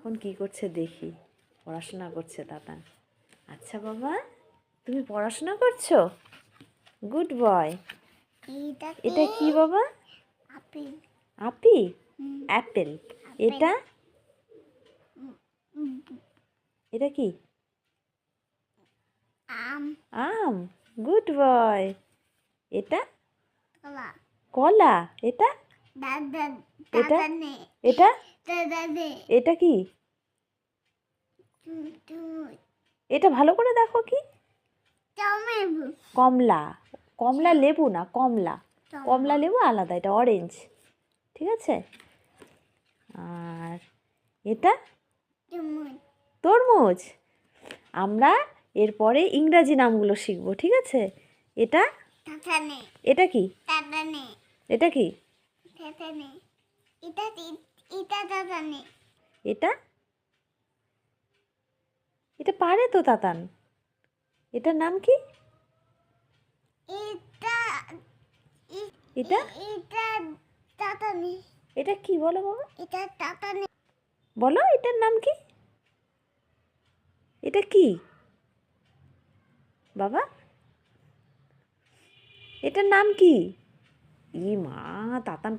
এখন কি করছে দেখি। পড়াশোনা করছে তাতান। আচ্ছা বাবা, তুমি পড়াশোনা করছো? Good boy. এটা কি বাবা? আপেল। আপি? অ্যাপেল। এটা? এটা কি? আম। আম। Good boy. এটা? কলা। কলা। এটা? এটা? এটা? এটা কি? এটা ভালো করে দেখো কি? কমলা। কমলা লেবু না, কমলা। কমলা লেবু আলাদা, এটা অরেঞ্জ। ঠিক আছে। আর এটা? তরমুজ। আমরা এরপরে ইংরাজি নামগুলো শিখবো, ঠিক আছে? এটা? এটা কি? এটা কি? এটা? এটা পারে তো তাতান। এটার নাম কি? এটা? এটা কি বলো বাবা? বলো এটার নাম কি? এটা কি বাবা? এটার নাম কি? ই মা, তাতান